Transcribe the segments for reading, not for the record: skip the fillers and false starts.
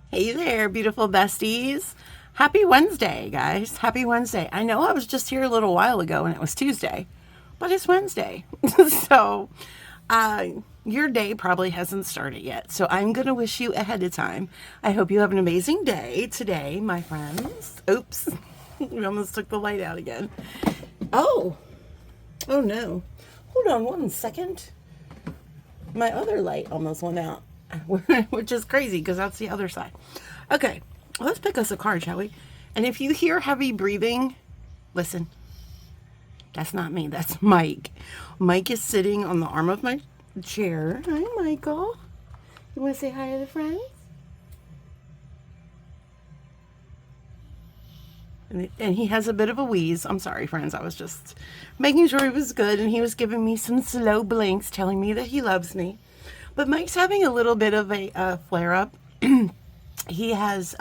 Hey there, beautiful besties. Happy Wednesday, guys. Happy Wednesday. I know I was just here a little while ago and it was Tuesday, but it's Wednesday. so, uh, your day probably hasn't started yet. So, I'm going to wish you ahead of time. I hope you have an amazing day today, my friends. Oops. We almost took the light out again. Oh, oh no. Hold on one second. My other light almost went out, which is crazy because that's the other side. Okay, let's pick us a card, shall we? And if you hear heavy breathing, listen, that's not me, that's Mike. Mike is sitting on the arm of my chair. Hi, Michael. You want to say hi to the friends? And he has a bit of a wheeze. I'm sorry, friends. I was just making sure he was good, and he was giving me some slow blinks, telling me that he loves me. But Mike's having a little bit of a flare up. He has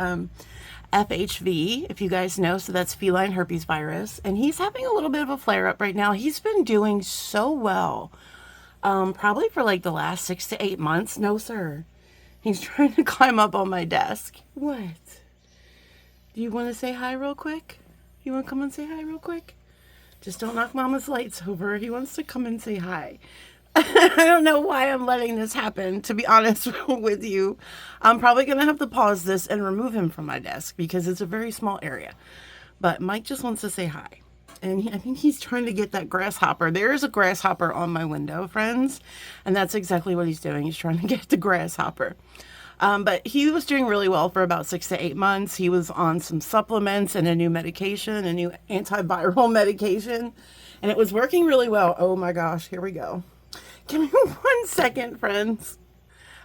FHV, if you guys know, so that's feline herpes virus, and he's having a little bit of a flare up right now. He's been doing so well, probably for like the last 6 to 8 months. No, sir. He's trying to climb up on my desk. What? Do you want to say hi real quick? You want to come and say hi real quick? Just don't knock Mama's lights over. He wants to come and say hi. I don't know why I'm letting this happen, to be honest with you. I'm probably going to have to pause this and remove him from my desk because it's a very small area. But Mike just wants to say hi. And I think he's trying to get that grasshopper. There is a grasshopper on my window, friends. And that's exactly what he's doing. He's trying to get the grasshopper. But he was doing really well for about 6 to 8 months. He was on some supplements and a new medication, a new antiviral medication, and it was working really well. Oh my gosh, here we go. Give me 1 second, friends.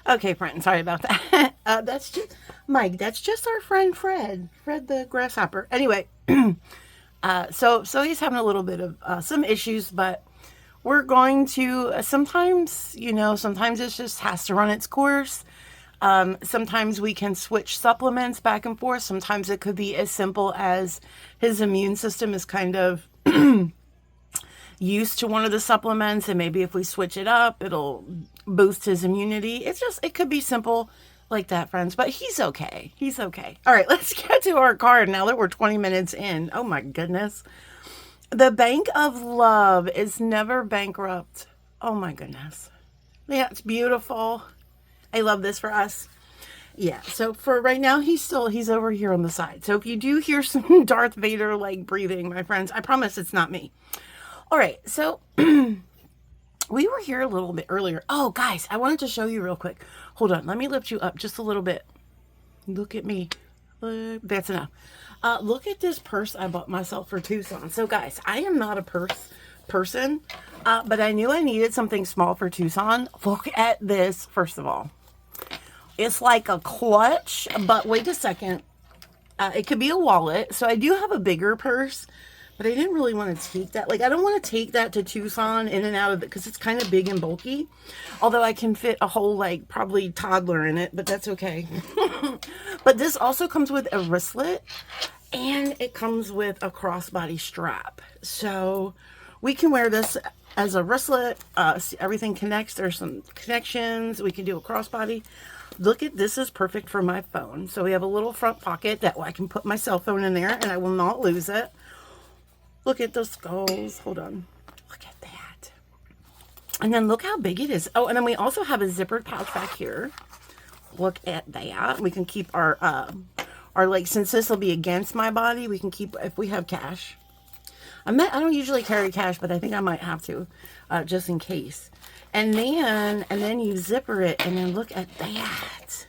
Okay, friends, sorry about that. That's just Mike. That's just our friend Fred. Fred the grasshopper. Anyway, so he's having a little bit of some issues, but we're going to sometimes, sometimes it just has to run its course. Sometimes we can switch supplements back and forth. Sometimes it could be as simple as his immune system is kind of used to one of the supplements, and maybe if we switch it up, it'll boost his immunity. It could be simple like that, friends, but he's okay. He's okay. All right, let's get to our card now that we're 20 minutes in. Oh my goodness. The Bank of Love is never bankrupt. Oh my goodness. Yeah, it's beautiful. I love this for us. Yeah, so for right now, he's over here on the side. So if you do hear some Darth Vader like breathing, my friends, I promise it's not me. All right, so we were here a little bit earlier. Oh, guys, I wanted to show you real quick. Hold on, let me lift you up just a little bit. Look at me. That's enough. Look at this purse I bought myself for Tucson. So, guys, I am not a purse person, but I knew I needed something small for Tucson. Look at this, first of all. It's like a clutch, but wait a second. It could be a wallet. So I do have a bigger purse, but I didn't really want to take that. Like, I don't want to take that to Tucson in and out of it because it's kind of big and bulky. Although I can fit a whole, like, probably toddler in it, but that's okay. But this also comes with a wristlet, and it comes with a crossbody strap. So we can wear this as a wristlet. Everything connects. There's some connections. We can do a crossbody. Look at this, is perfect for my phone. So we have a little front pocket that I can put my cell phone in there and I will not lose it. Look at the skulls. Hold on. Look at that. And then look how big it is. Oh, and then we also have a zippered pouch back here. Look at that. We can keep our like, since this will be against my body, we can keep, if we have cash. I don't usually carry cash, but I think I might have to, just in case. And then you zipper it, and then look at that.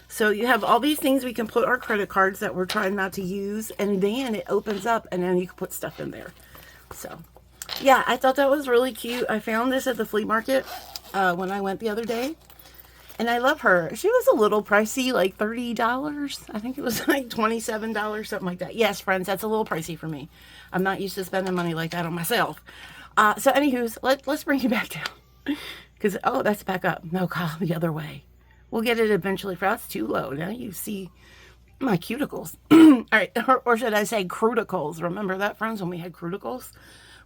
So you have all these things we can put our credit cards that we're trying not to use, and then it opens up, and then you can put stuff in there. So, yeah, I thought that was really cute. I found this at the flea market when I went the other day, and I love her. She was a little pricey, like $30. I think it was like $27, something like that. Yes, friends, that's a little pricey for me. I'm not used to spending money like that on myself. So, anywho, let's bring you back down. Because, oh, that's back up. No, Kyle, the other way. We'll get it eventually. That's too low. Now you see my cuticles. All right. Or should I say cruticles? Remember that, friends, when we had cruticles?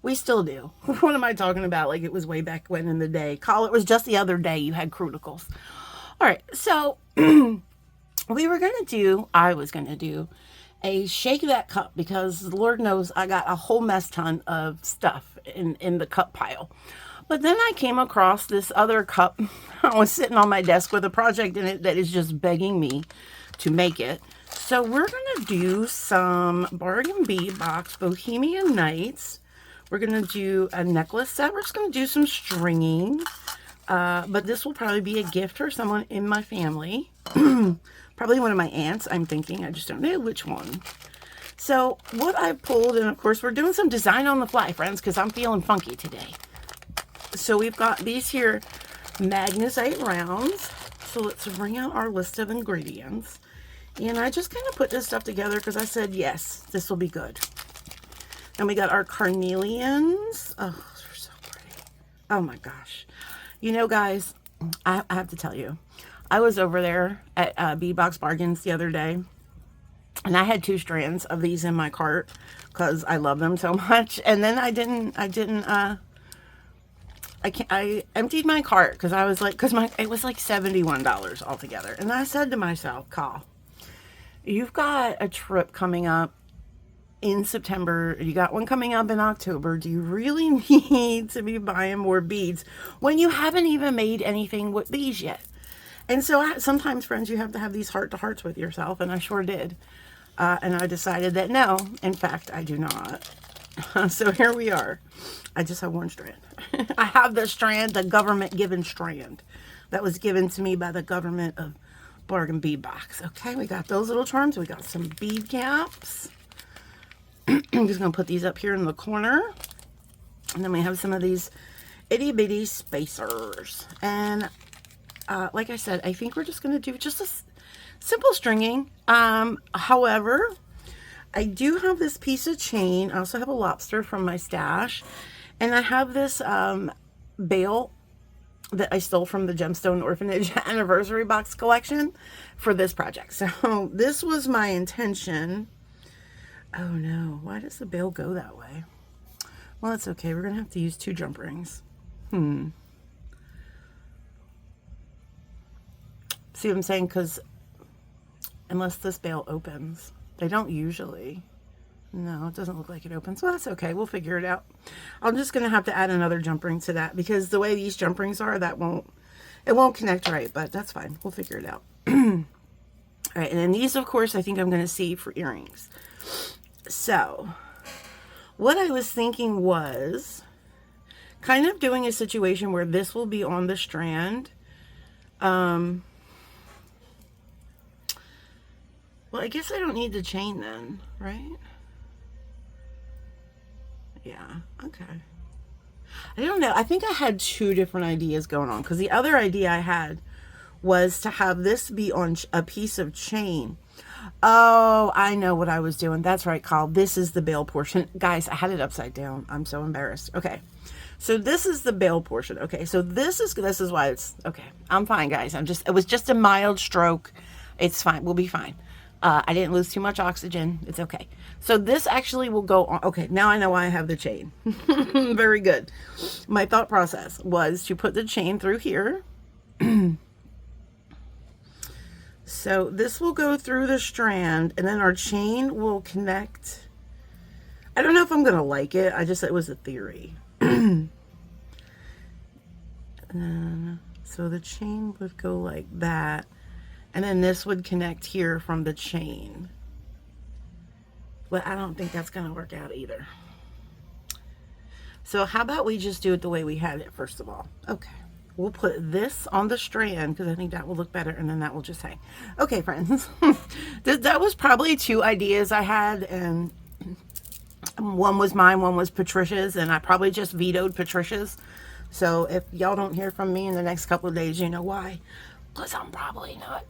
We still do. What am I talking about? Like it was way back when in the day. Kyle, it was just the other day you had cruticles. All right. So I was going to do a shake that cup because Lord knows I got a whole mess ton of stuff in the cup pile. But then I came across this other cup. I was sitting on my desk with a project in it that is just begging me to make it. So we're going to do some Bargain Bead Box Bohemian Nights. We're going to do a necklace set. We're just going to do some stringing. But this will probably be a gift for someone in my family. Probably one of my aunts, I'm thinking. I just don't know which one. So what I pulled, and of course we're doing some design on the fly, friends, because I'm feeling funky today. So we've got these here magnesite rounds. So let's bring out our list of ingredients. And I just kind of put this stuff together because I said, yes, this will be good. And we got our carnelians. Oh, they're so pretty. Oh my gosh. You know, guys, I have to tell you, I was over there at Bead Box Bargains the other day, and I had 2 strands of these in my cart because I love them so much. And then I emptied my cart because I was like, it was like $71 altogether. And I said to myself, Carl, you've got a trip coming up in September. You got one coming up in October. Do you really need to be buying more beads when you haven't even made anything with beads yet? And so sometimes, friends, you have to have these heart-to-hearts with yourself, and I sure did. And I decided that no, in fact, I do not. So here we are. I just have one strand. I have the strand, the government-given strand that was given to me by the government of Bargain Bead Box. Okay, we got those little charms. We got some bead caps. I'm just going to put these up here in the corner. And then we have some of these itty-bitty spacers. And like I said, I think we're just going to do just a simple stringing. However, I do have this piece of chain. I also have a lobster from my stash. And I have this bail that I stole from the Gemstone Orphanage Anniversary Box collection for this project. So this was my intention. Oh no, why does the bail go that way? Well, it's okay. We're going to have to use 2 jump rings. See what I'm saying? Because unless this bail opens, they don't usually. No, it doesn't look like it opens. Well, that's okay. We'll figure it out. I'm just going to have to add another jump ring to that because the way these jump rings are, it won't connect right, but that's fine. We'll figure it out. All right, and then these, of course, I think I'm going to save for earrings. So what I was thinking was kind of doing a situation where this will be on the strand. Well, I guess I don't need the chain then, right? Yeah, okay. I don't know. I think I had 2 different ideas going on because the other idea I had was to have this be on a piece of chain. Oh, I know what I was doing. That's right, Kyle. This is the bail portion. Guys, I had it upside down. I'm so embarrassed. Okay. So this is the bail portion. Okay. So this is why it's okay. I'm fine, guys. It was just a mild stroke. It's fine. We'll be fine. I didn't lose too much oxygen. It's okay. So this actually will go on. Okay. Now I know why I have the chain. Very good. My thought process was to put the chain through here. So this will go through the strand and then our chain will connect. I don't know if I'm going to like it. It was a theory. And then, so the chain would go like that. And then this would connect here from the chain. But I don't think that's going to work out either. So how about we just do it the way we had it first of all? Okay. We'll put this on the strand because I think that will look better, and then that will just hang. Okay, friends. That was probably 2 ideas I had, and one was mine, one was Patricia's, and I probably just vetoed Patricia's. So if y'all don't hear from me in the next couple of days, you know why. Because I'm probably not,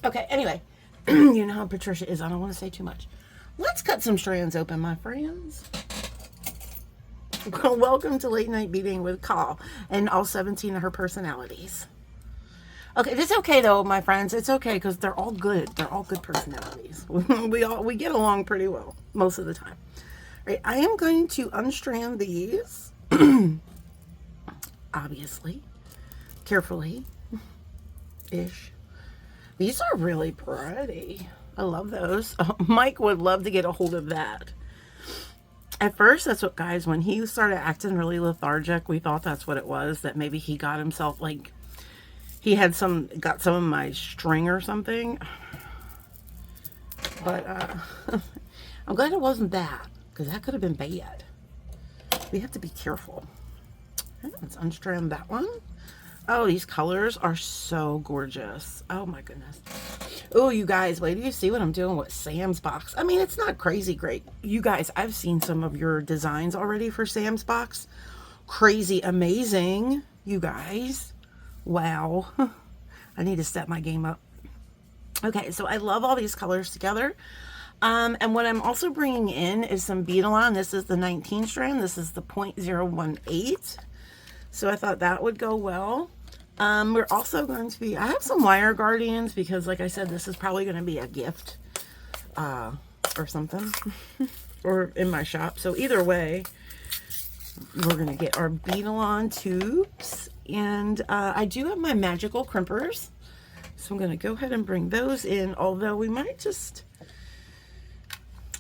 Okay, anyway. You know how Patricia is. I don't want to say too much. Let's cut some strands open, my friends. Welcome to Late Night Beading with Call and all 17 of her personalities. Okay, it's okay though, my friends. It's okay because they're all good. They're all good personalities. we get along pretty well most of the time. All right, I am going to unstrand these, obviously, carefully, ish. These are really pretty. I love those. Mike would love to get a hold of that. At first, that's what, guys, when he started acting really lethargic, we thought that's what it was, that maybe he got himself, like, he had got some of my string or something. But, I'm glad it wasn't that, because that could have been bad. We have to be careful. Let's unstrand that one. Oh, these colors are so gorgeous. Oh my goodness. Oh, you guys, wait, do you see what I'm doing with Sam's box? I mean, it's not crazy great. You guys, I've seen some of your designs already for Sam's box. Crazy amazing, you guys. Wow. I need to step my game up. Okay, so I love all these colors together. And what I'm also bringing in is some Beadalon. This is the 19 strand. This is the 0.018. So I thought that would go well. We're also going to be, I have some wire guardians because, like I said, this is probably going to be a gift or something or in my shop. So either way, we're going to get our Beadalon tubes. And I do have my magical crimpers. So I'm going to go ahead and bring those in, although we might just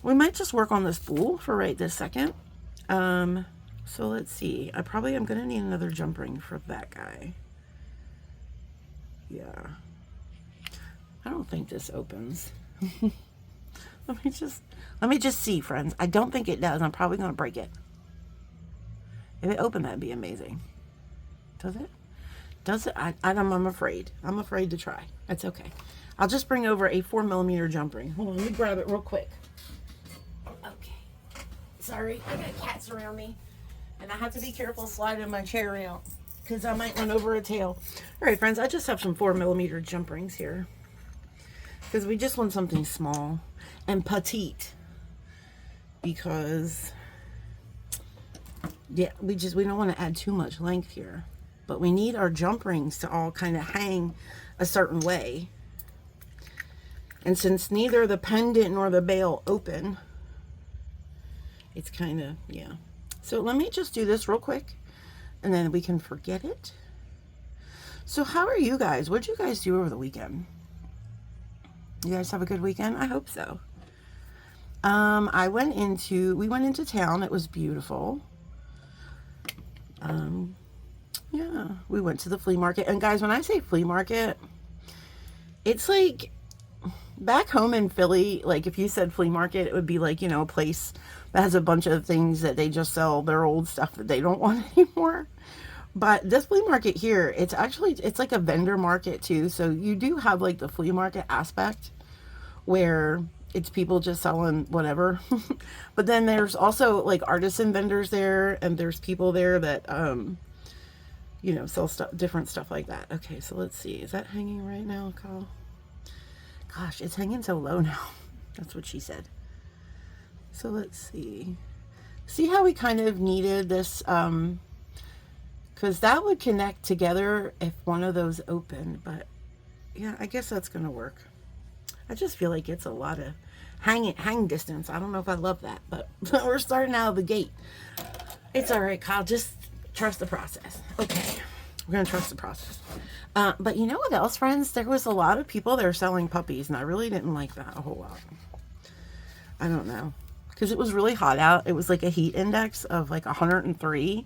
work on this spool for right this second. So let's see. I probably am going to need another jump ring for that guy. Yeah. I don't think this opens. Let me just see, friends. I don't think it does. I'm probably going to break it. If it opened, that'd be amazing. Does it? Does it? I'm afraid. I'm afraid to try. That's okay. I'll just bring over a 4mm jump ring. Hold on, let me grab it real quick. Okay. Sorry, I got cats around me. And I have to be careful sliding my chair out because I might run over a tail. All right, friends, I just have some 4mm jump rings here because we just want something small and petite because, yeah, we don't want to add too much length here, but we need our jump rings to all kind of hang a certain way. And since neither the pendant nor the bail open, it's kind of, yeah. So let me just do this real quick and then we can forget it. So how are you guys? What did you guys do over the weekend? You guys have a good weekend? I hope so. We went into town. It was beautiful. Yeah, we went to the flea market. And guys, when I say flea market, it's like back home in Philly, like if you said flea market, it would be like, you know, a place that has a bunch of things that they just sell their old stuff that they don't want anymore. But this flea market here, it's like a vendor market too. So you do have like the flea market aspect where it's people just selling whatever. But then there's also like artisan vendors there, and there's people there that, you know, sell stuff, different stuff like that. Okay, so let's see. Is that hanging right now, Kyle? Gosh, it's hanging so low now. That's what she said. So let's see. See how we kind of needed this, because that would connect together if one of those opened. But yeah, I guess that's going to work. I just feel like it's a lot of hang distance. I don't know if I love that, but we're starting out of the gate. It's all right, Kyle. Just trust the process. Okay. We're going to trust the process. But you know what else, friends? There was a lot of people that are selling puppies, and I really didn't like that a whole lot. I don't know. Because it was really hot out. It was like a heat index of like 103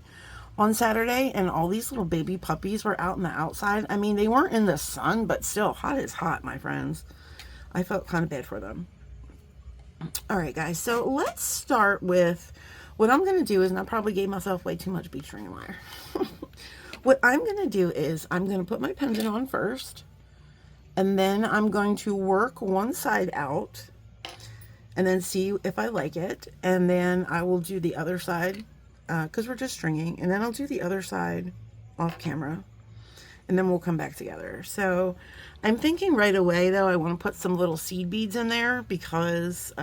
on Saturday, and all these little baby puppies were out in the outside. I mean, they weren't in the sun, but still, hot is hot, my friends. I felt kind of bad for them. All right, guys. So let's start with what I'm going to do is, and I probably gave myself way too much bead string and wire. What I'm going to do is I'm going to put my pendant on first, and then I'm going to work one side out and then see if I like it. And then I will do the other side because we're just stringing, and then I'll do the other side off camera, and then we'll come back together. So I'm thinking right away though, I want to put some little seed beads in there because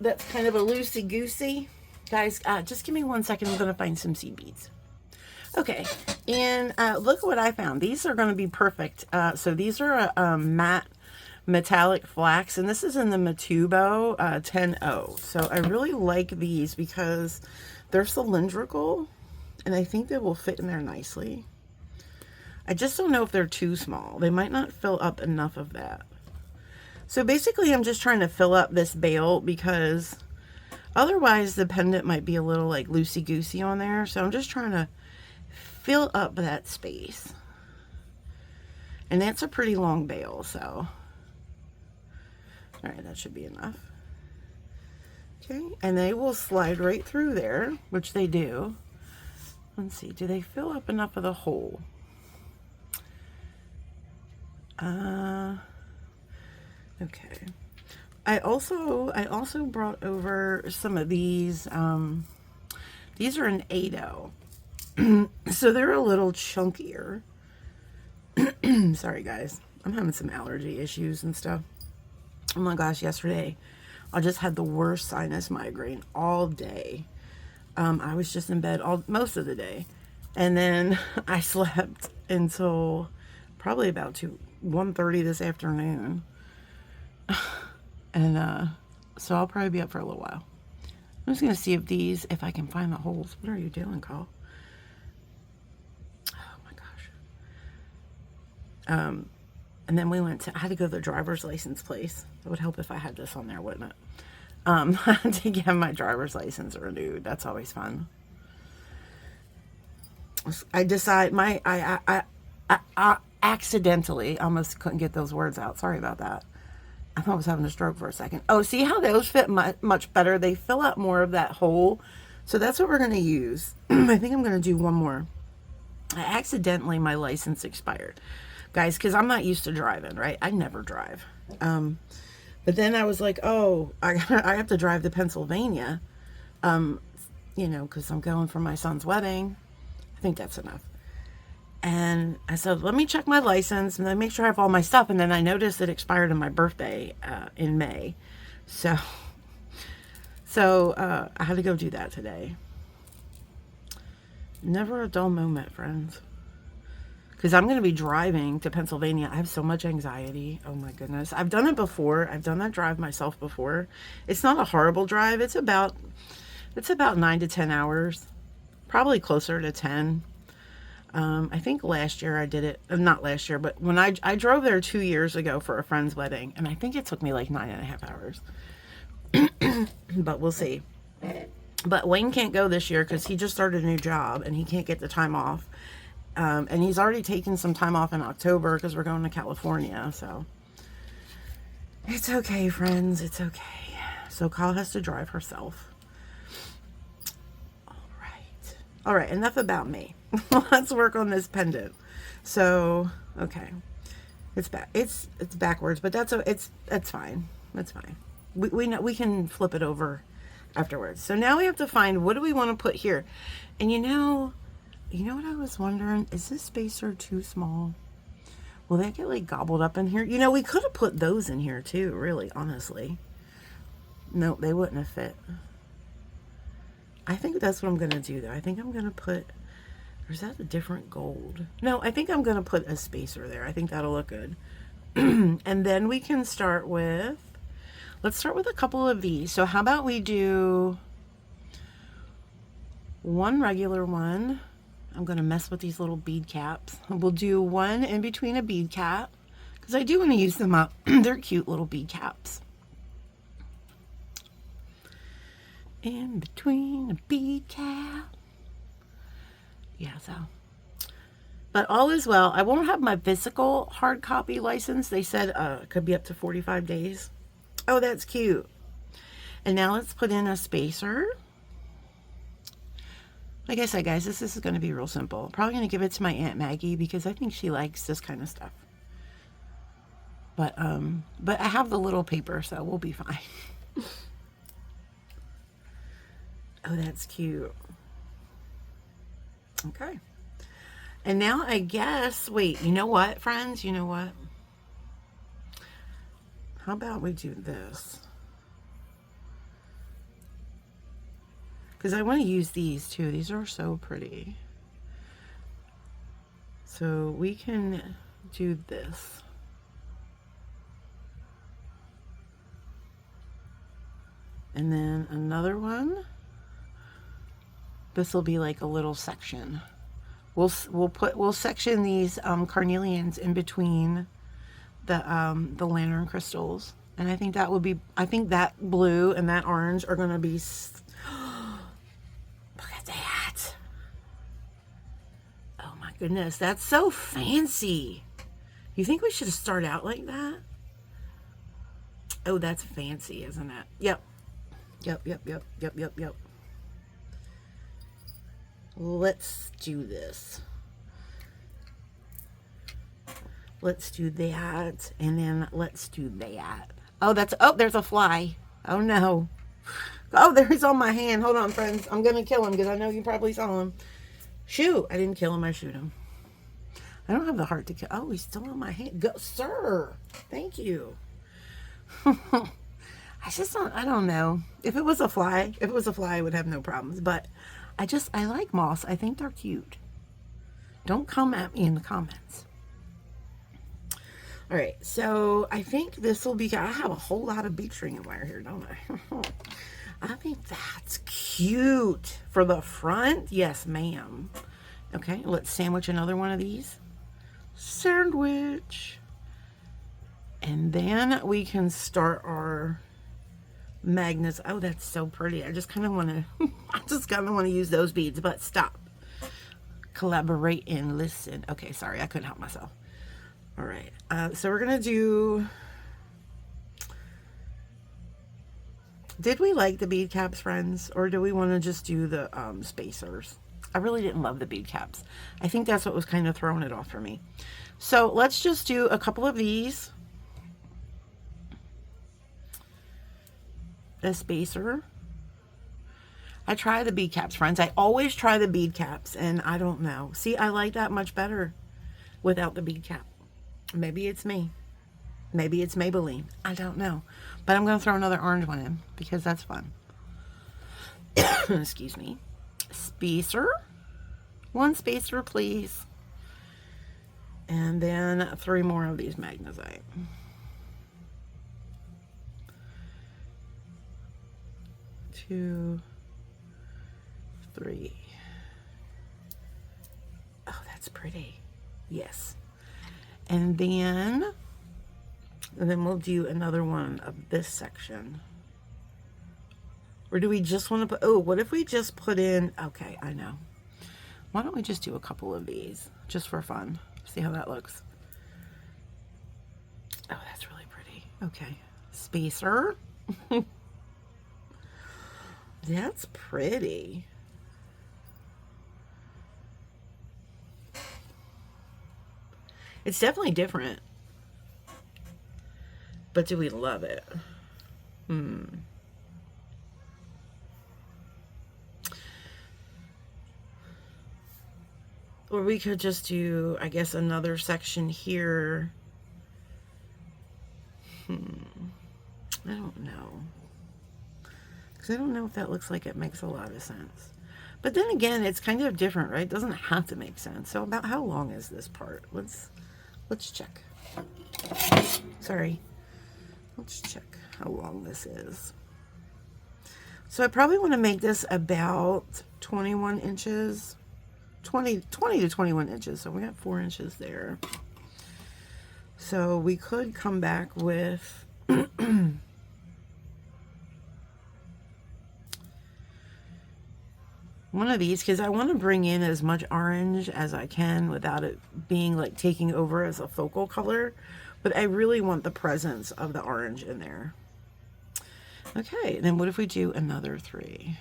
that's kind of a loosey-goosey. Guys, just give me 1 second. I'm going to find some seed beads. Okay, and look what I found. These are going to be perfect. So these are a matte metallic flax, and this is in the Matubo 10-0. So I really like these because they're cylindrical, and I think they will fit in there nicely. I just don't know if they're too small. They might not fill up enough of that. So basically I'm just trying to fill up this bail because otherwise the pendant might be a little like loosey-goosey on there. So I'm just trying to fill up that space. And that's a pretty long bail, so. All right, that should be enough. Okay, and they will slide right through there, which they do. Let's see, do they fill up enough of the hole? Okay. I also brought over some of these. These are an 8-0. So they're a little chunkier. Sorry guys, I'm having some allergy issues and stuff. Oh my gosh, yesterday I just had the worst sinus migraine all day. I was just in bed most of the day, and then I slept until probably about 1:30 this afternoon. And so I'll probably be up for a little while. I'm just gonna see if I can find the holes. What are you doing, Cole? Oh my gosh. And then I had to go to the driver's license place. It would help if I had this on there, wouldn't it? To get my driver's license renewed. That's always fun. I accidentally almost couldn't get those words out. Sorry about that. I thought I was having a stroke for a second. Oh, see how those fit much better? They fill out more of that hole. So that's what we're going to use. I think I'm going to do one more. My license expired. Guys, because I'm not used to driving, right? I never drive. But then I was like, oh, I have to drive to Pennsylvania, because I'm going for my son's wedding. I think that's enough. And I said, let me check my license and then make sure I have all my stuff. And then I noticed it expired on my birthday in May. So I had to go do that today. Never a dull moment, friends. Because I'm going to be driving to Pennsylvania. I have so much anxiety. Oh my goodness. I've done it before. I've done that drive myself before. It's not a horrible drive. It's about 9 to 10 hours. Probably closer to 10. I think last year I did it. Not last year, but when I drove there 2 years ago for a friend's wedding. And I think it took me like 9.5 hours. But we'll see. But Wayne can't go this year because he just started a new job and he can't get the time off. And he's already taken some time off in October because we're going to California. So it's okay, friends. It's okay. So Kyle has to drive herself. All right. Enough about me. Let's work on this pendant. So, okay. It's backwards, but that's fine. That's fine. We know we can flip it over afterwards. So now we have to find, what do we want to put here? And you know what I was wondering? Is this spacer too small? Will they get like gobbled up in here? We could have put those in here too, really, honestly. No, they wouldn't have fit. I think that's what I'm going to do though. I think I'm going to put, or is that a different gold? No, I think I'm going to put a spacer there. I think that'll look good. And then we can start with, let's start with a couple of these. So how about we do one regular one. I'm going to mess with these little bead caps. We'll do one in between a bead cap because I do want to use them up. They're cute little bead caps. In between a bead cap. Yeah, so. But all is well. I won't have my physical hard copy license. They said it could be up to 45 days. Oh, that's cute. And now let's put in a spacer. Like I said, guys, this is going to be real simple. Probably going to give it to my Aunt Maggie because I think she likes this kind of stuff. But I have the little paper, so we'll be fine. Oh, that's cute. Okay. And now I guess, wait, you know what, friends? You know what? How about we do this? Because I want to use these too. These are so pretty. So we can do this. And then another one. This will be like a little section We'll section these carnelians in between the lantern crystals, and I think that would be, I think that blue and that orange are gonna be. Look at that! Oh my goodness, that's so fancy. You think we should start out like that? Oh, that's fancy, isn't it? Yep. Yep. Let's do this. Let's do that, and then let's do that. Oh, there's a fly. Oh no. Oh, there he's on my hand. Hold on, friends. I'm gonna kill him because I know you probably saw him. Shoot, I didn't kill him, I shoot him. I don't have the heart to kill. Oh, he's still on my hand. Go, sir. Thank you. I don't know. If it was a fly, I would have no problems. But I like moths. I think they're cute. Don't come at me in the comments. All right, so I think this will be, I have a whole lot of bead string and wire here, don't I? I think that's cute. For the front, yes, ma'am. Okay, let's sandwich another one of these. Sandwich. And then we can start our magnets. Oh, that's so pretty. I just kind of want to use those beads, but stop. Collaborate and listen. Okay, sorry, I couldn't help myself. All right, so we're gonna do, did we like the bead caps, friends, or do we want to just do the spacers? I really didn't love the bead caps. I think that's what was kind of throwing it off for me. So let's just do a couple of these. A spacer. I try the bead caps, friends. I always try the bead caps, and I don't know. See, I like that much better without the bead cap. Maybe it's me. Maybe it's Maybelline. I don't know. But I'm going to throw another orange one in because that's fun. Excuse me. Spacer. One spacer, please. And then 3 more of these magnesite. 2, 3. Oh, that's pretty. Yes. And then we'll do another one of this section. Or do we just want to put, oh, what if we just put in, okay, I know. Why don't we just do a couple of these just for fun? See how that looks. Oh, that's really pretty. Okay. Spacer. That's pretty. It's definitely different. But do we love it? Or we could just do, I guess, another section here. I don't know. Because I don't know if that looks like it makes a lot of sense. But then again, it's kind of different, right? It doesn't have to make sense. So about how long is this part? Let's check. Sorry. Let's check how long this is. So I probably want to make this about 21 inches. 20 to 21 inches. So we got 4 inches there. So we could come back with one of these, because I want to bring in as much orange as I can without it being like taking over as a focal color, but I really want the presence of the orange in there. Okay, then what if we do another 3?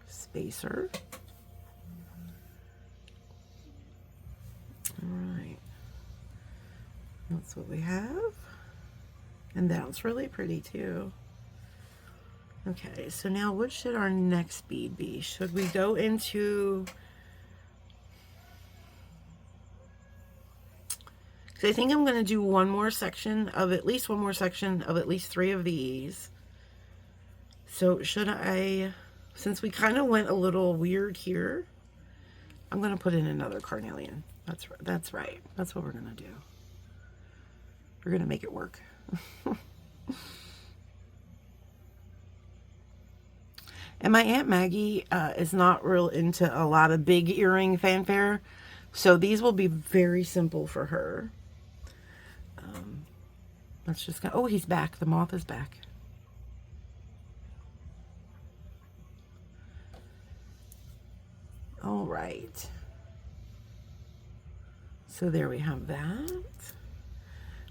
Spacer. All right. That's what we have. And that's really pretty too. Okay, so now what should our next bead be? Should we go into... because I think I'm going to do one more section of at least 3 of these. So should I... since we kind of went a little weird here, I'm going to put in another carnelian. That's right. That's what we're going to do. We're going to make it work. And my Aunt Maggie is not real into a lot of big earring fanfare. So these will be very simple for her. Let's just go. Oh, he's back. The moth is back. All right. So there we have that.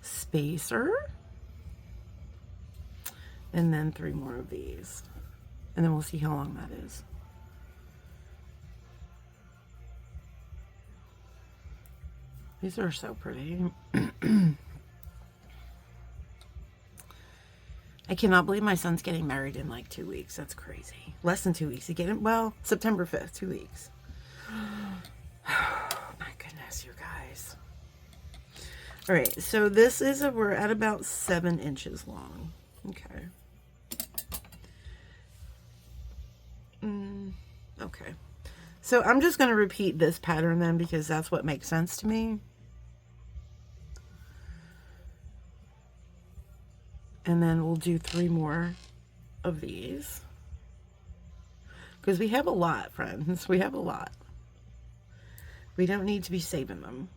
Spacer. And then 3 more of these. And then we'll see how long that is. These are so pretty. I cannot believe my son's getting married in like 2 weeks. That's crazy. Less than 2 weeks. He getting, well, September 5th, 2 weeks. My goodness, you guys. All right, so this is, we're at about 7 inches long. Okay. Okay. So I'm just going to repeat this pattern then because that's what makes sense to me. And then we'll do 3 more of these. Because we have a lot, friends. We have a lot. We don't need to be saving them.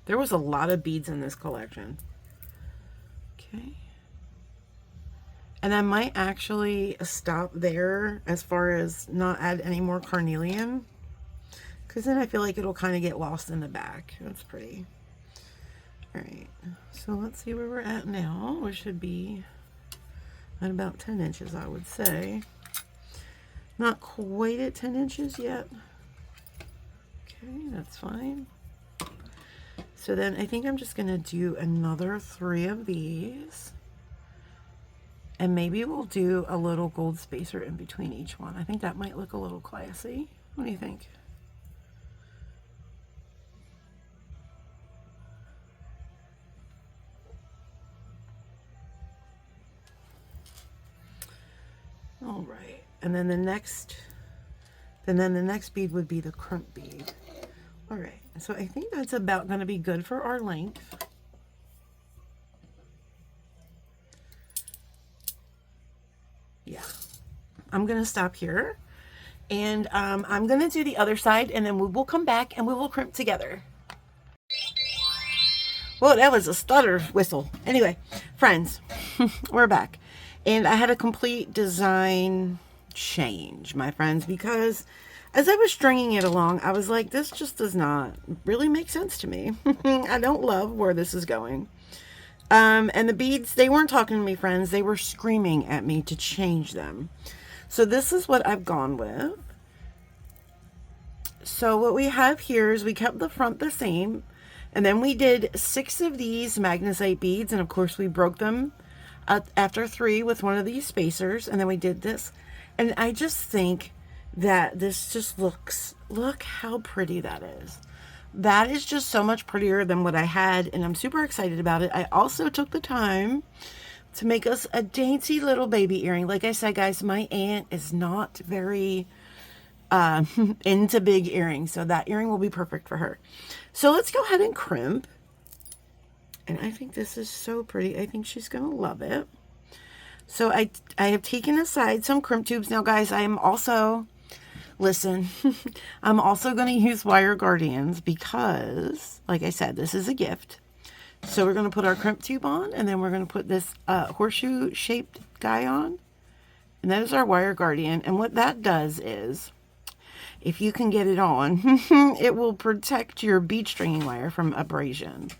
There was a lot of beads in this collection. Okay. And I might actually stop there as far as not add any more carnelian. Because then I feel like it'll kind of get lost in the back. That's pretty. Alright, so let's see where we're at now. We should be at about 10 inches, I would say. Not quite at 10 inches yet. Okay, that's fine. So then I think I'm just going to do another 3 of these. And maybe we'll do a little gold spacer in between each one. I think that might look a little classy. What do you think? All right, and then the next bead would be the crimp bead. All right, so I think that's about going to be good for our length. Yeah, I'm going to stop here, and I'm going to do the other side, and then we will come back and we will crimp together. Whoa, that was a stutter whistle. Anyway, friends, we're back. And I had a complete design change, my friends, because as I was stringing it along, I was like, this just does not really make sense to me. I don't love where this is going. And the beads, they weren't talking to me, friends. They were screaming at me to change them. So this is what I've gone with. So what we have here is we kept the front the same. And then we did 6 of these magnesite beads. And of course we broke them after 3 with one of these spacers, and then we did this, and I just think that this just looks, look how pretty that is. That is just so much prettier than what I had, and I'm super excited about it. I also took the time to make us a dainty little baby earring. Like I said, guys, my aunt is not very into big earrings, so that earring will be perfect for her. So let's go ahead and crimp. And I think this is so pretty. I think she's going to love it. So I have taken aside some crimp tubes. Now, guys, I am also, listen, I'm also going to use wire guardians because, like I said, this is a gift. So we're going to put our crimp tube on, and then we're going to put this horseshoe-shaped guy on. And that is our wire guardian. And what that does is, if you can get it on, it will protect your bead stringing wire from abrasion.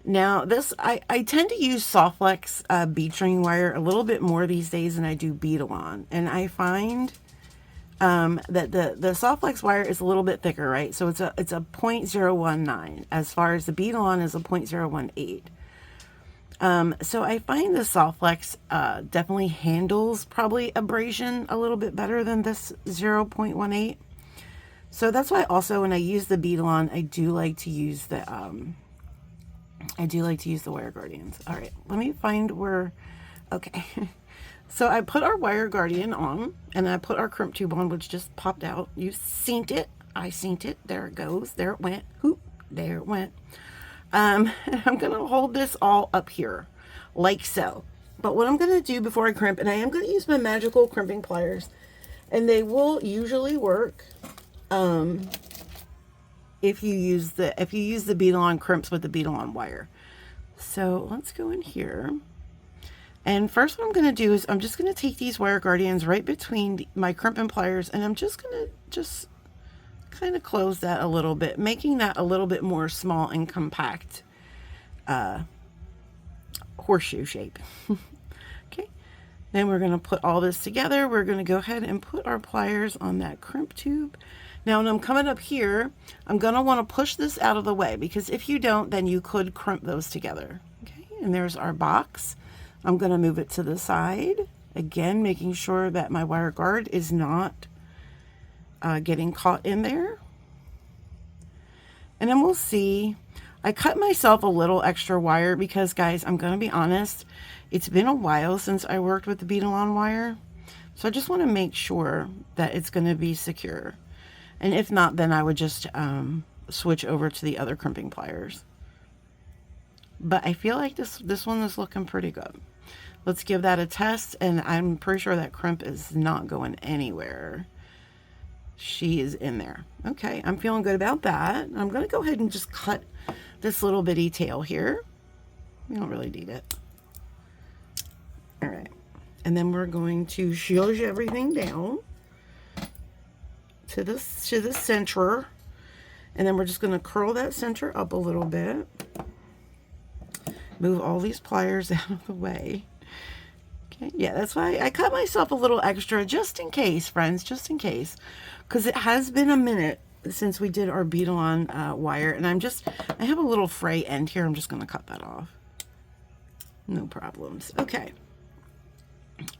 Now, this, I tend to use Softflex bead stringing wire a little bit more these days than I do Beadalon. And I find that the Softflex wire is a little bit thicker, right? So it's a 0.019, as far as the Beadalon is a 0.018. So I find the Softflex definitely handles probably abrasion a little bit better than this 0.18. So that's why also when I use the Beadalon, I do like to use the wire guardians. All right, let me find where, okay. So I put our wire guardian on, and I put our crimp tube on, which just popped out. You seen it. I seen it. There it goes. There it went. Hoop. There it went. I'm going to hold this all up here, like so. But what I'm going to do before I crimp, and I am going to use my magical crimping pliers, and they will usually work if you use the bead-along crimps with the bead-along wire. So let's go in here. And first what I'm going to do is I'm just going to take these wire guardians right between my crimping pliers, and I'm just going to kind of close that a little bit, making that a little bit more small and compact horseshoe shape. Okay, then we're going to put all this together. We're going to go ahead and put our pliers on that crimp tube. Now when I'm coming up here, I'm going to want to push this out of the way, because if you don't, then you could crimp those together. Okay, and there's our box. I'm going to move it to the side, again making sure that my wire guard is not getting caught in there. And then we'll see, I cut myself a little extra wire because, guys, I'm going to be honest, it's been a while since I worked with the bead-along wire, so I just want to make sure that it's going to be secure. And if not, then I would just switch over to the other crimping pliers. But I feel like this one is looking pretty good. Let's give that a test, and I'm pretty sure that crimp is not going anywhere. She is in there. Okay, I'm feeling good about that. I'm going to go ahead and just cut this little bitty tail here. We don't really need it. All right, and then we're going to zhuzh everything down to the center, and then we're just going to curl that center up a little bit. Move all these pliers out of the way. Okay, yeah, that's why I cut myself a little extra, just in case, friends, just in case, because it has been a minute since we did our bead-along wire, and I have a little fray end here. I'm just going to cut that off. No problems. Okay.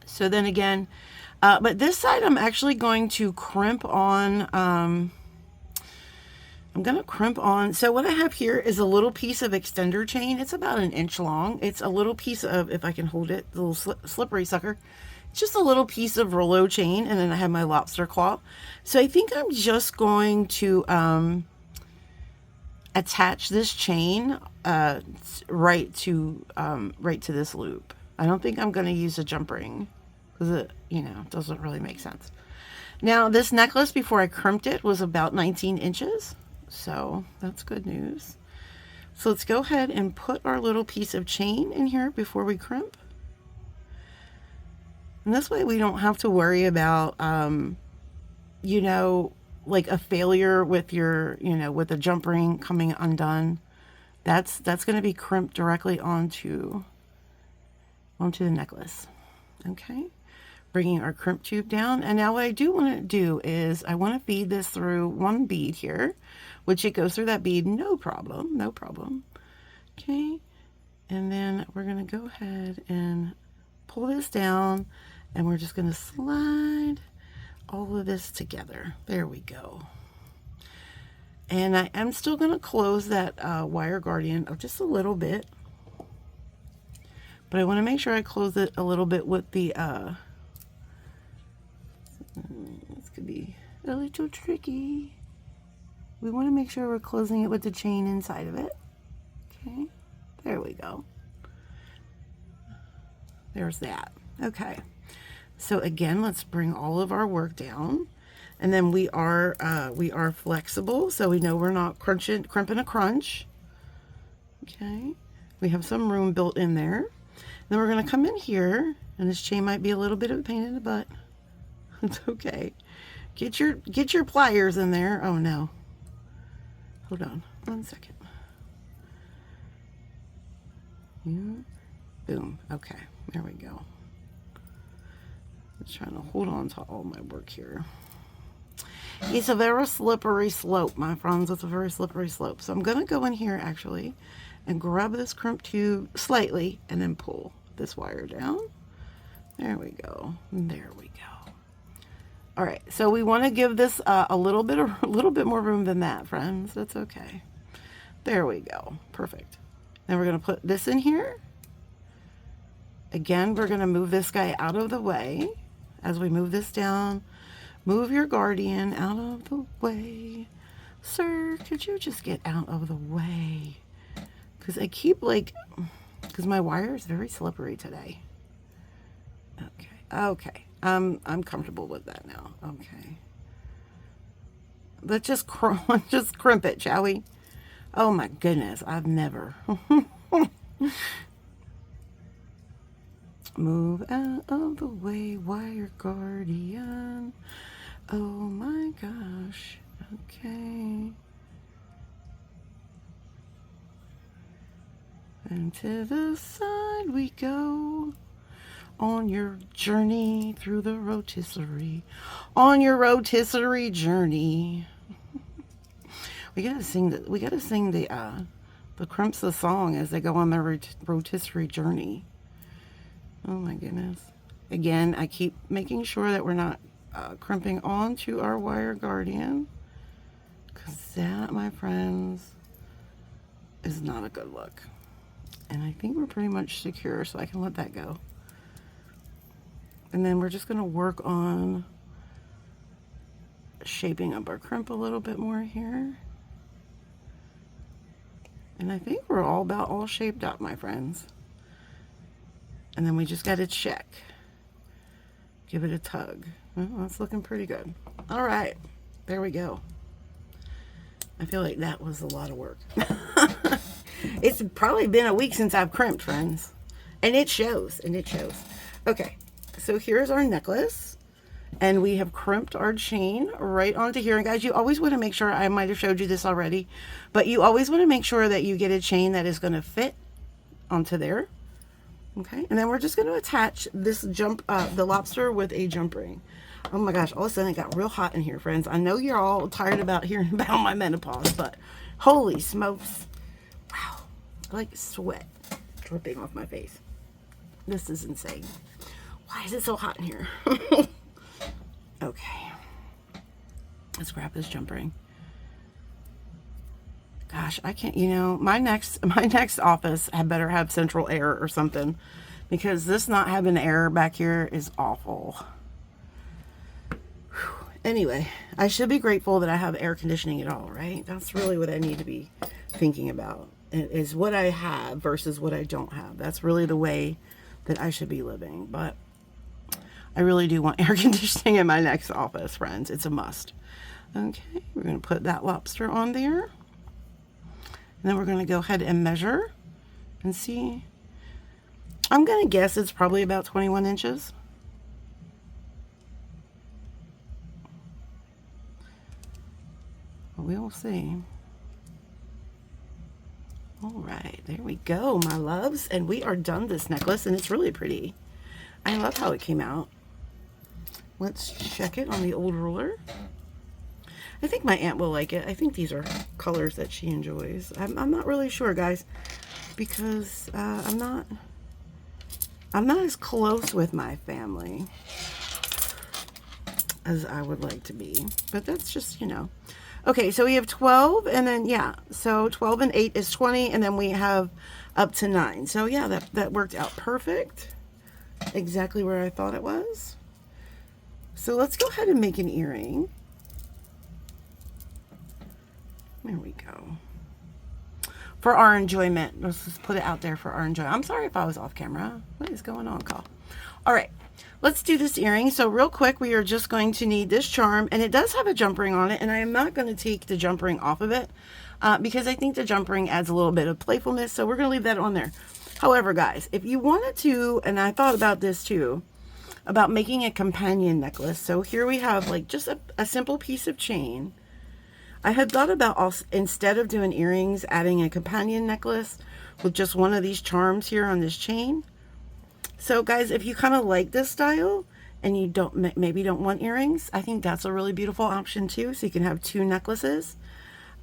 So then again, but this side I'm actually going to crimp on. I'm going to crimp on. So what I have here is a little piece of extender chain. It's about 1 inch long. It's a little piece of, if I can hold it, the little slippery sucker. It's just a little piece of Rollo chain, and then I have my lobster claw. So I think I'm just going to attach this chain right to this loop. I don't think I'm going to use a jump ring, because it, doesn't really make sense. Now this necklace, before I crimped it, was about 19 inches. So that's good news. So let's go ahead and put our little piece of chain in here before we crimp. And this way we don't have to worry about, like a failure with your, with the jump ring coming undone. That's going to be crimped directly onto the necklace. Okay. Bringing our crimp tube down. And now what I do want to do is I want to feed this through one bead here, which it goes through that bead, no problem, no problem. Okay, and then we're going to go ahead and pull this down, and we're just going to slide all of this together. There we go. And I am still going to close that wire guardian just a little bit, but I want to make sure I close it a little bit with the this could be a little tricky. We want to make sure we're closing it with the chain inside of it. Okay, there we go. There's that. Okay, so again, let's bring all of our work down, and then we are flexible, so we know we're not crimping a crunch. Okay, we have some room built in there. Then we're going to come in here, and this chain might be a little bit of a pain in the butt. It's okay. Get your pliers in there. Oh no. Hold on 1 second. Yeah. Boom. Okay. There we go. Just trying to hold on to all my work here. It's a very slippery slope, my friends. It's a very slippery slope. So I'm going to go in here actually and grab this crimp tube slightly and then pull this wire down. There we go. There we go. All right, so we want to give this a little bit more room than that, friends. That's okay. There we go. Perfect. Then we're going to put this in here. Again, we're going to move this guy out of the way. As we move this down, move your guardian out of the way. Sir, could you just get out of the way? Because I keep because my wire is very slippery today. Okay. I'm comfortable with that now. Okay. Let's just just crimp it, shall we? Oh my goodness, I've never. Move out of the way, wire guardian. Oh my gosh. Okay. And to the side we go. On your journey through the rotisserie. On your rotisserie journey. We gotta sing the crimps the song as they go on their rotisserie journey. Oh my goodness. Again, I keep making sure that we're not crimping onto our wire guardian, because that, my friends, is not a good look. And I think we're pretty much secure, so I can let that go. And then we're just going to work on shaping up our crimp a little bit more here. And I think we're all shaped up, my friends. And then we just got to check. Give it a tug. Well, that's looking pretty good. All right, there we go. I feel like that was a lot of work. It's probably been a week since I've crimped, friends. And it shows, Okay. So here's our necklace, and we have crimped our chain right onto here. And guys, you always want to make sure, I might have showed you this already, but you always want to make sure that you get a chain that is going to fit onto there. Okay, and then we're just going to attach this the lobster with a jump ring. Oh my gosh, all of a sudden it got real hot in here, friends. I know you're all tired about hearing about my menopause, but holy smokes. Wow, like sweat dripping off my face. This is insane. Why is it so hot in here? Okay. Let's grab this jump ring. Gosh, I can't, my next office had better have central air or something, because this not having air back here is awful. Whew. Anyway, I should be grateful that I have air conditioning at all, right? That's really what I need to be thinking about, is what I have versus what I don't have. That's really the way that I should be living. But I really do want air conditioning in my next office, friends. It's a must. Okay, we're going to put that lobster on there. And then we're going to go ahead and measure and see. I'm going to guess it's probably about 21 inches. But we'll see. All right, there we go, my loves. And we are done this necklace, and it's really pretty. I love how it came out. Let's check it on the old ruler. I think my aunt will like it. I think these are colors that she enjoys. I'm not really sure, guys, because I'm not as close with my family as I would like to be. But that's just, Okay, so we have 12, and then, yeah, so 12 and 8 is 20, and then we have up to 9. So, yeah, that worked out perfect. Exactly where I thought it was. So let's go ahead and make an earring. There we go. For our enjoyment. Let's just put it out there for our enjoyment. I'm sorry if I was off camera. What is going on, Call? All right. Let's do this earring. So real quick, we are just going to need this charm, and it does have a jump ring on it, and I am not going to take the jump ring off of it because I think the jump ring adds a little bit of playfulness, so we're going to leave that on there. However, guys, if you wanted to, and I thought about this too, about making a companion necklace. So here we have like just a simple piece of chain. I had thought about also, instead of doing earrings, adding a companion necklace with just one of these charms here on this chain. So guys, if you kind of like this style and you maybe don't want earrings, I think that's a really beautiful option too. So you can have 2 necklaces.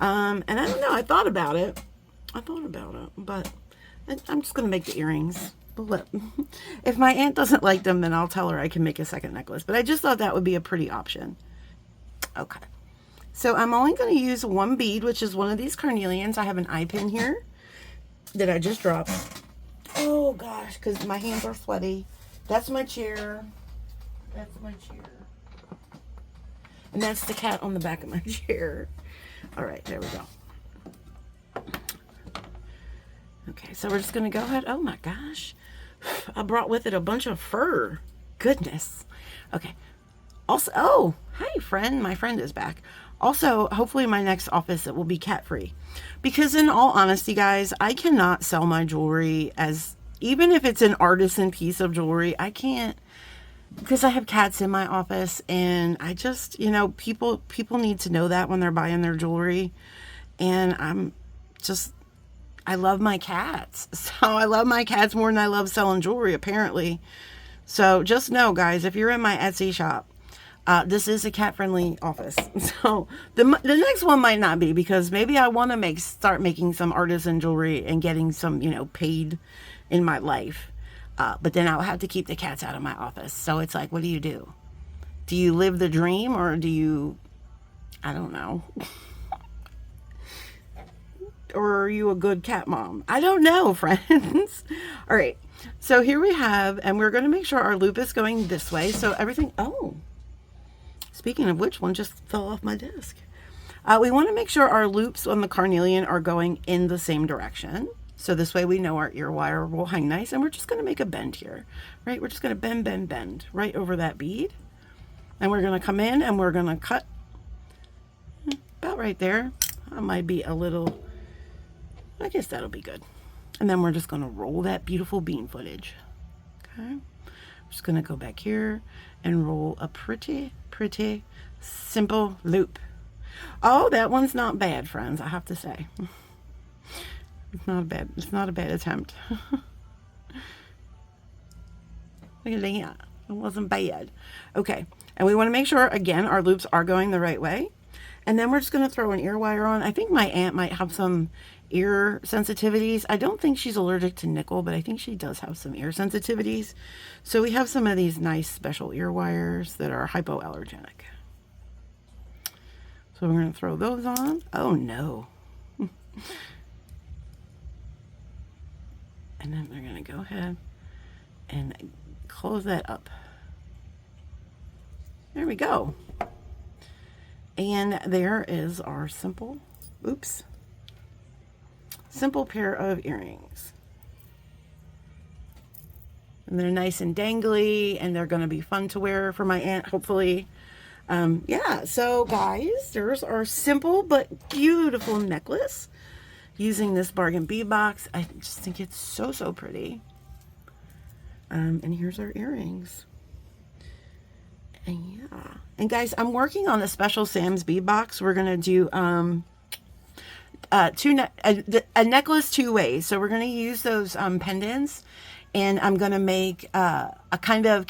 And I don't know, I thought about it, but I'm just going to make the earrings. If my aunt doesn't like them, then I'll tell her I can make a second necklace. But I just thought that would be a pretty option. Okay. So I'm only going to use 1 bead, which is one of these carnelians. I have an eye pin here that I just dropped. Oh gosh, because my hands are sweaty. That's my chair. And that's the cat on the back of my chair. All right, there we go. Okay, so we're just going to go ahead. Oh my gosh. I brought with it a bunch of fur. goodness. Okay. Also, oh, hi, friend. My friend is back. Also, hopefully my next office, it will be cat free. Because in all honesty, guys, I cannot sell my jewelry as, even if it's an artisan piece of jewelry, I can't, because I have cats in my office, and I just, people need to know that when they're buying their jewelry. And I love my cats. So I love my cats more than I love selling jewelry, apparently. So just know, guys, if you're in my Etsy shop, this is a cat-friendly office. So the next one might not be, because maybe I want to start making some artisan jewelry and getting some, paid in my life. But then I'll have to keep the cats out of my office. So it's like, what do you do? Do you live the dream, or do you, I don't know. Or are you a good cat mom? I don't know, friends. All right. So here we have, and we're going to make sure our loop is going this way. So everything, oh, speaking of which, one just fell off my desk. We want to make sure our loops on the carnelian are going in the same direction. So this way we know our ear wire will hang nice. And we're just going to make a bend here, right? We're just going to bend right over that bead. And we're going to come in and we're going to cut about right there. That might be a little, I guess that'll be good. And then we're just going to roll that beautiful bean footage. Okay. I'm just going to go back here and roll a pretty simple loop. Oh, that one's not bad, friends, I have to say. It's not a bad attempt. Look at that. It wasn't bad. Okay. And we want to make sure, again, our loops are going the right way. And then we're just going to throw an ear wire on. I think my aunt might have some ear sensitivities. I don't think she's allergic to nickel, but I think she does have some ear sensitivities. So we have some of these nice special ear wires that are hypoallergenic. So we're going to throw those on. Oh no. And then we're going to go ahead and close that up. There we go. And there is our simple pair of earrings. And they're nice and dangly, and they're going to be fun to wear for my aunt, hopefully. Yeah, so guys, there's our simple but beautiful necklace using this Bargain Bead Box. I just think it's so pretty. And here's our earrings. And yeah. And guys, I'm working on a special Sam's bead box. We're going to do a necklace 2 ways. So we're going to use those pendants, and I'm going to make a kind of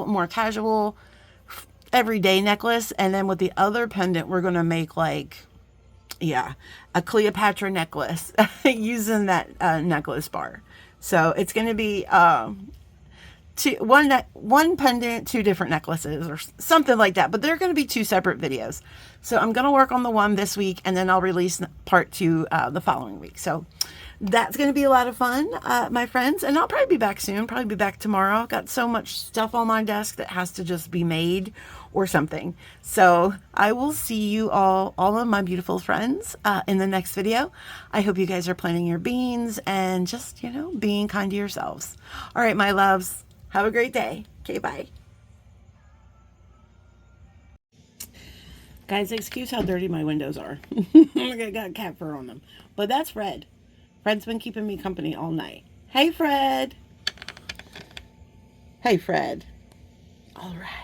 more casual everyday necklace. And then with the other pendant, we're going to make like, yeah, a Cleopatra necklace using that necklace bar. So it's going to be one pendant, 2 different necklaces or something like that, but they're going to be 2 separate videos. So I'm going to work on the one this week, and then I'll release part 2 the following week. So that's going to be a lot of fun, my friends, and I'll probably be back soon, probably be back tomorrow. I've got so much stuff on my desk that has to just be made or something. So I will see you all of my beautiful friends, in the next video. I hope you guys are planning your beans and just, being kind to yourselves. All right, my loves. Have a great day. Okay, bye. Guys, excuse how dirty my windows are. I got cat fur on them. But that's Fred. Fred's been keeping me company all night. Hey, Fred. Hey, Fred. All right.